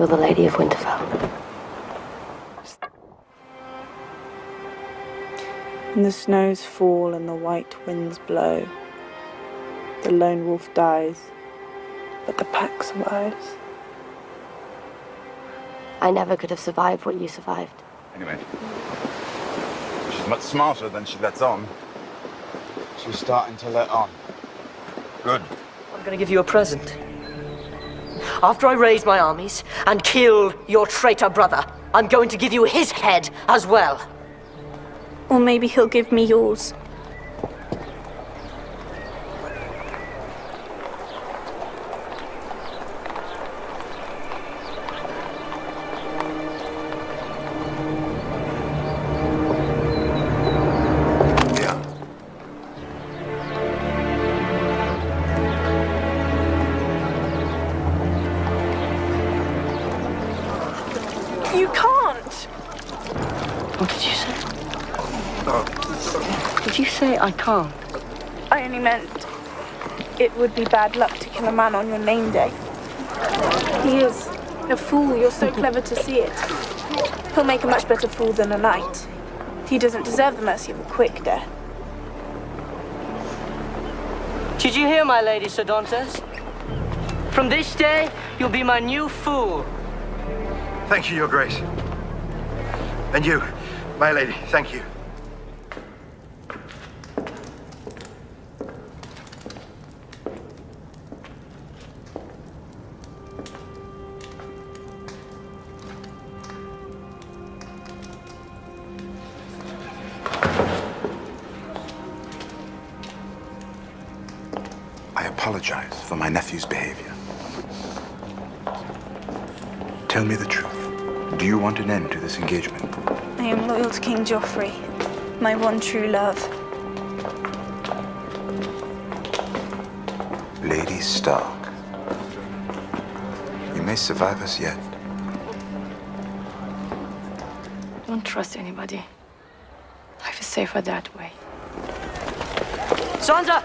You're the Lady of Winterfell. And the snows fall and the white winds blow. The lone wolf dies, but the pack survives. I never could have survived what you survived. Anyway, she's much smarter than she lets on. She's starting to let on. Good. I'm gonna give you a present. After I raise my armies and kill your traitor brother, I'm going to give you his head as well. Or maybe he'll give me yours. You can't! What did you say? Did you say I can't? I only meant it would be bad luck to kill a man on your name day. He is a fool. You're so clever to see it. He'll make a much better fool than a knight. He doesn't deserve the mercy of a quick death. Did you hear, my lady Sodontes? From this day, you'll be my new fool. Thank you, Your Grace. And you, my lady, thank you. I apologize for my nephew's behavior. Tell me the truth. Do you want an end to this engagement? I am loyal to King Joffrey, my one true love. Lady Stark, you may survive us yet. Don't trust anybody. Life is safer that way. Sansa!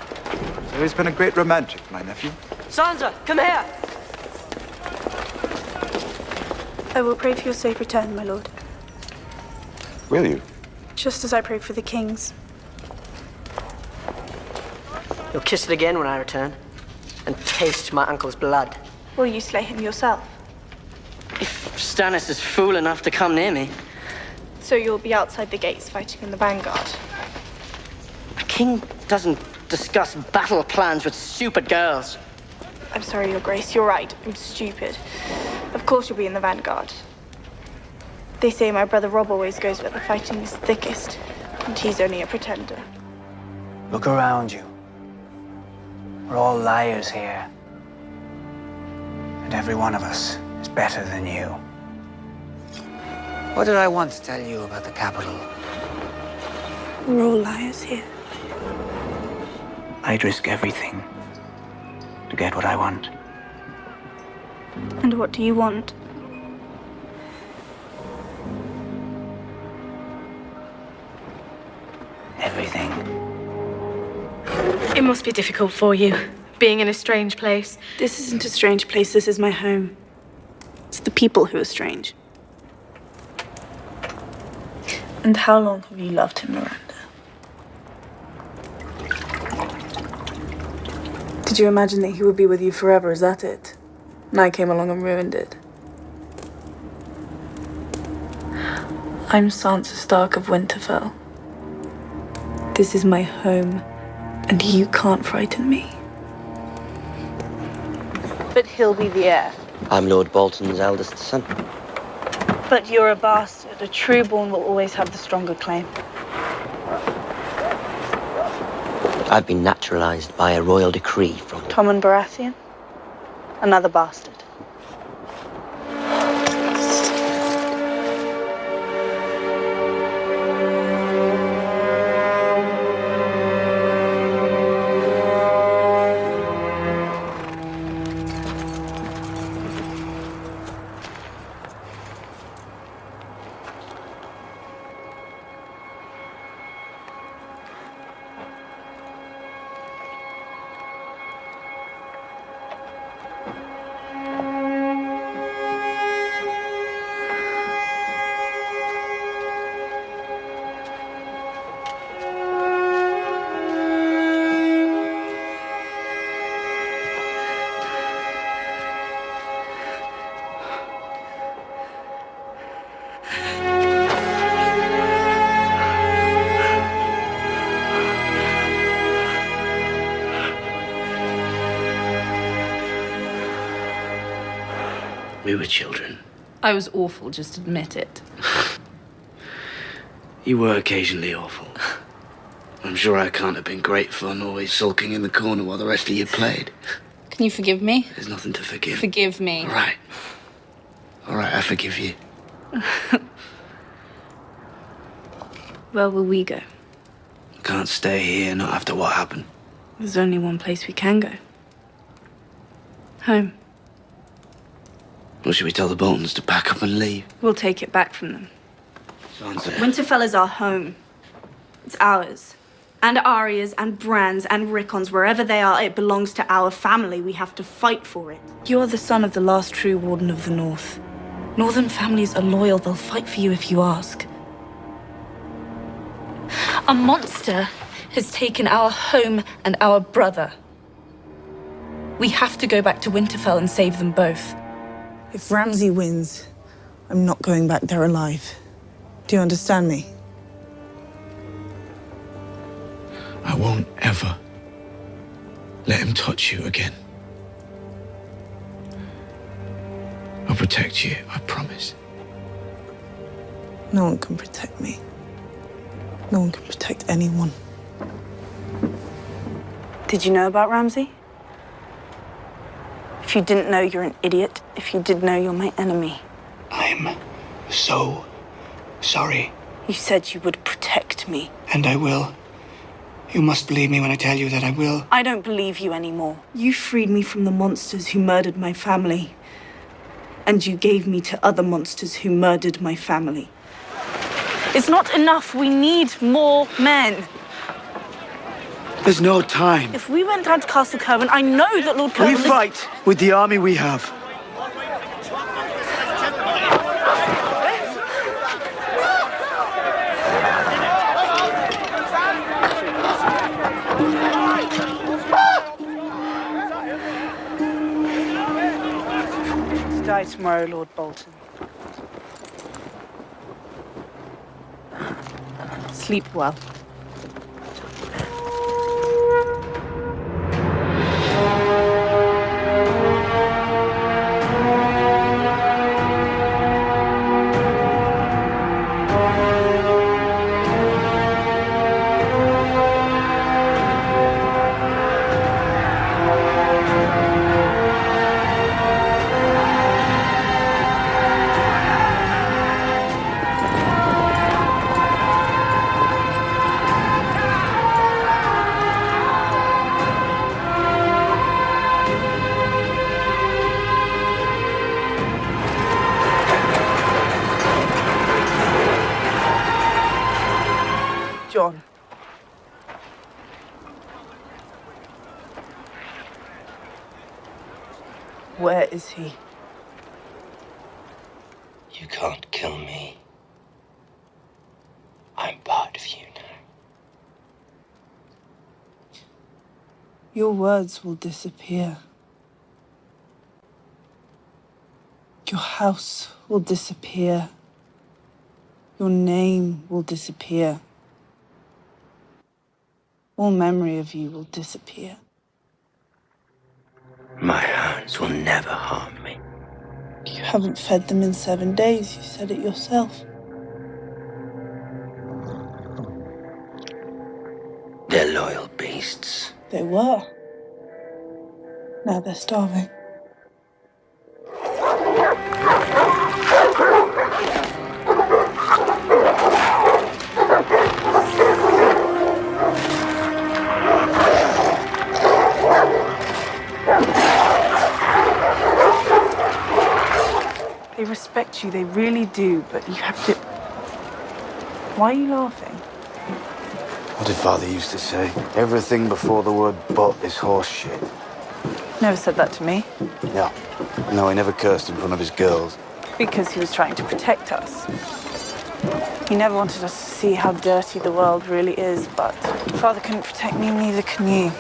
There has been a great romantic, my nephew. Sansa, come here! I will pray for your safe return, my lord. Will you? Just as I prayed for the king's. You'll kiss it again when I return, and taste my uncle's blood. Will you slay him yourself? If Stannis is fool enough to come near me. So you'll be outside the gates fighting in the vanguard. A king doesn't discuss battle plans with stupid girls. I'm sorry, Your Grace, you're right. I'm stupid. Of course you'll be in the vanguard. They say my brother Rob always goes where the fighting is thickest, and he's only a pretender. Look around you. We're all liars here. And every one of us is better than you. What did I once tell you about the capital? We're all liars here. I'd risk everything to get what I want. And what do you want? Everything. It must be difficult for you, being in a strange place. This isn't a strange place, this is my home. It's the people who are strange. And how long have you loved him, Miranda? Did you imagine that he would be with you forever? Is that it? And I came along and ruined it. I'm Sansa Stark of Winterfell. This is my home, and you can't frighten me. But he'll be the heir. I'm Lord Bolton's eldest son. But you're a bastard. A trueborn will always have the stronger claim. I've been naturalized by a royal decree from Tommen Baratheon? Another bastard. We were children. I was awful, just admit it. You were occasionally awful. I'm sure I can't have been great fun, always sulking in the corner while the rest of you played. Can you forgive me? There's nothing to forgive. Forgive me. All right. All right, I forgive you. Where will we go? Can't stay here, not after what happened. There's only one place we can go. Home. Or should we tell the Boltons to pack up and leave? We'll take it back from them. Sansa. Winterfell is our home. It's ours. And Arya's and Bran's and Rickon's, wherever they are, it belongs to our family. We have to fight for it. You are the son of the last true Warden of the North. Northern families are loyal. They'll fight for you if you ask. A monster has taken our home and our brother. We have to go back to Winterfell and save them both. If Ramsay wins, I'm not going back there alive. Do you understand me? I won't ever let him touch you again. I'll protect you, I promise. No one can protect me. No one can protect anyone. Did you know about Ramsay? If you didn't know, you're an idiot. If you did know, you're my enemy. I'm so sorry. You said you would protect me. And I will. You must believe me when I tell you that I will. I don't believe you anymore. You freed me from the monsters who murdered my family. And you gave me to other monsters who murdered my family. It's not enough. We need more men. There's no time. If we went down to Castle Kerwin, I know that Lord Kerwin... We fight with the army we have. Die tomorrow, Lord Bolton. Sleep well. John. Where is he? You can't kill me. I'm part of you now. Your words will disappear. Your house will disappear. Your name will disappear. All memory of you will disappear. My hounds will never harm me. You haven't fed them in 7 days, you said it yourself. They're loyal beasts. They were. Now they're starving. They respect you, they really do, but you have to... Why are you laughing? What did Father used to say? Everything before the word but is horse shit. Never said that to me. Yeah. No, he never cursed in front of his girls. Because he was trying to protect us. He never wanted us to see how dirty the world really is, but Father couldn't protect me, neither can you.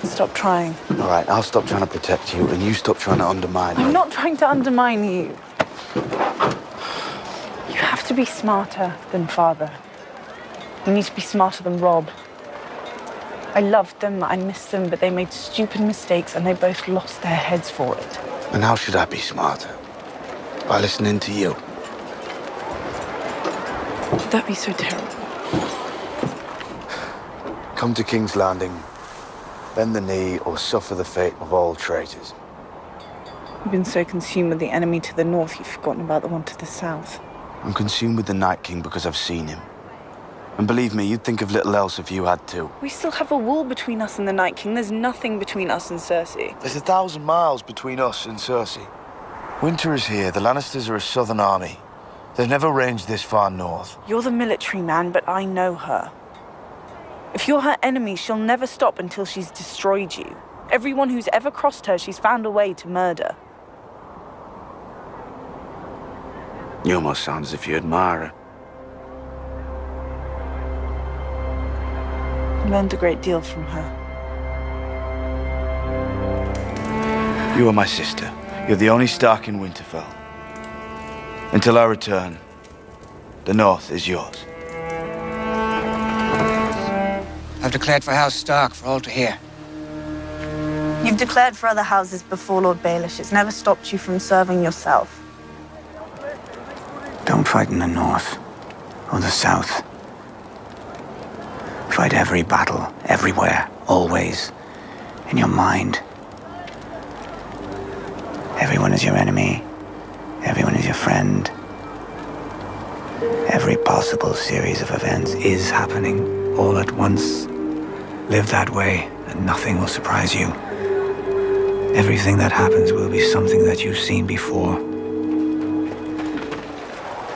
Stop trying. All right, I'll stop trying to protect you, and you stop trying to undermine me. I'm not trying to undermine you. You have to be smarter than Father. You need to be smarter than Rob. I loved them, I missed them, but they made stupid mistakes and they both lost their heads for it. And how should I be smarter? by listening to you. Would that be so terrible? Come to King's Landing, bend the knee, or suffer the fate of all traitors. You've been so consumed with the enemy to the north, you've forgotten about the one to the south. I'm consumed with the Night King because I've seen him. And believe me, you'd think of little else if you had too. We still have a wall between us and the Night King. There's nothing between us and Cersei. There's 1,000 miles between us and Cersei. Winter is here. The Lannisters are a southern army. They've never ranged this far north. You're the military man, but I know her. If you're her enemy, she'll never stop until she's destroyed you. Everyone who's ever crossed her, she's found a way to murder. You almost sound as if you admire her. I learned a great deal from her. You are my sister. You're the only Stark in Winterfell. Until I return, the North is yours. I've declared for House Stark for all to hear. You've declared for other houses before Lord Baelish. It's never stopped you from serving yourself. Don't fight in the north or the south. Fight every battle, everywhere, always, in your mind. Everyone is your enemy. Everyone is your friend. Every possible series of events is happening all at once. Live that way, and nothing will surprise you. Everything that happens will be something that you've seen before.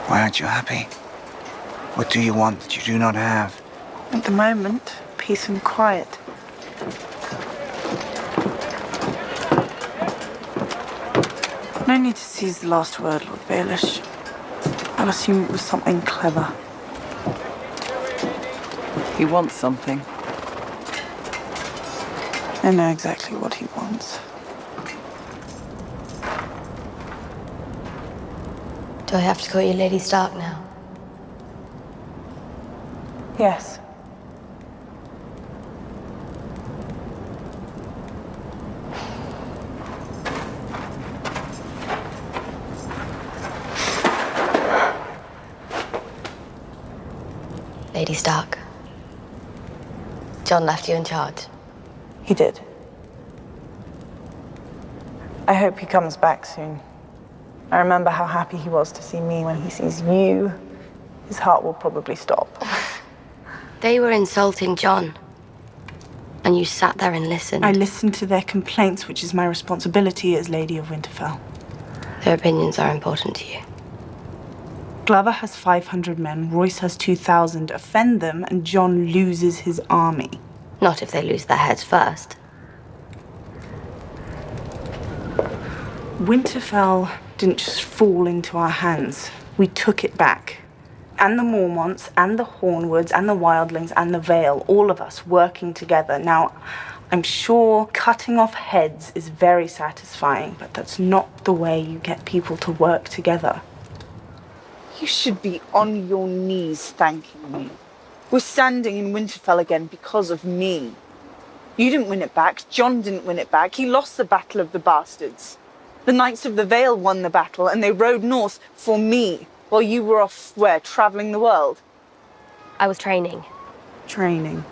Why aren't you happy? What do you want that you do not have? At the moment, peace and quiet. No need to seize the last word, Lord Baelish. I'll assume it was something clever. He wants something. I know exactly what he wants. Do I have to call you Lady Stark now? Yes. Lady Stark. John left you in charge. He did. I hope he comes back soon. I remember how happy he was to see me. When he sees you, his heart will probably stop. They were insulting John. And you sat there and listened. I listened to their complaints, which is my responsibility as Lady of Winterfell. Their opinions are important to you. Glover has 500 men, Royce has 2,000. Offend them, and John loses his army. Not if they lose their heads first. Winterfell didn't just fall into our hands. We took it back. And the Mormonts, and the Hornwoods, and the Wildlings, and the Vale, all of us working together. Now, I'm sure cutting off heads is very satisfying, but that's not the way you get people to work together. You should be on your knees thanking me. We're standing in Winterfell again because of me. You didn't win it back. John didn't win it back. He lost the Battle of the Bastards. The Knights of the Vale won the battle, and they rode north for me, while you were off, where, traveling the world? I was training. Training.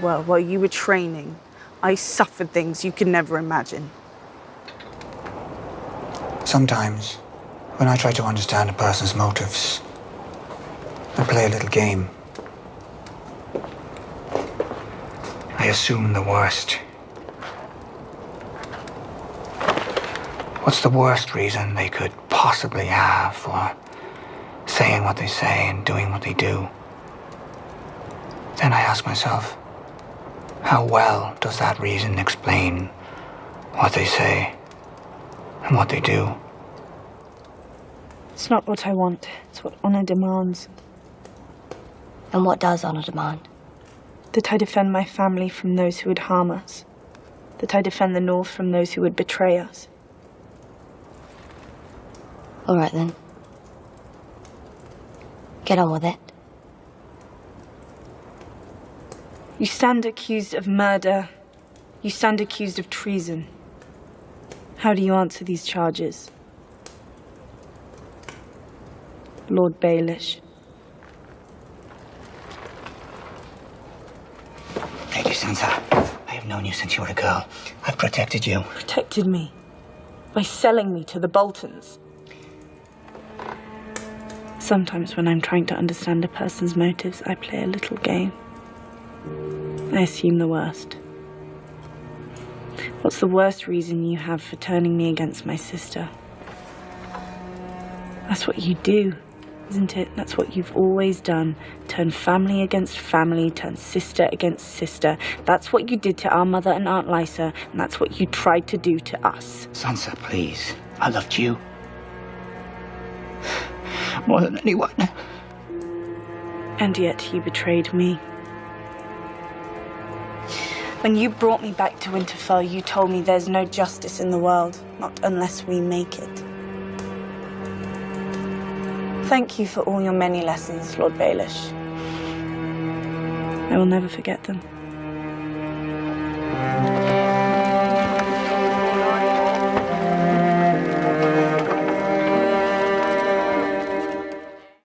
Well, while you were training, I suffered things you could never imagine. Sometimes, when I try to understand a person's motives, I play a little game. I assume the worst. What's the worst reason they could possibly have for saying what they say and doing what they do? Then I ask myself, how well does that reason explain what they say and what they do? It's not what I want. It's what honor demands. And what does honor demand? That I defend my family from those who would harm us. That I defend the North from those who would betray us. All right, then. Get on with it. You stand accused of murder. You stand accused of treason. How do you answer these charges? Lord Baelish. Lady Sansa, I have known you since you were a girl. I've protected you. Protected me? By selling me to the Boltons? Sometimes when I'm trying to understand a person's motives, I play a little game. I assume the worst. What's the worst reason you have for turning me against my sister? That's what you do, isn't it? That's what you've always done. Turn family against family, turn sister against sister. That's what you did to our mother and Aunt Lysa, and that's what you tried to do to us. Sansa, please. I loved you. More than anyone. And yet you betrayed me. When you brought me back to Winterfell, you told me there's no justice in the world, not unless we make it. Thank you for all your many lessons, Lord Baelish. I will never forget them.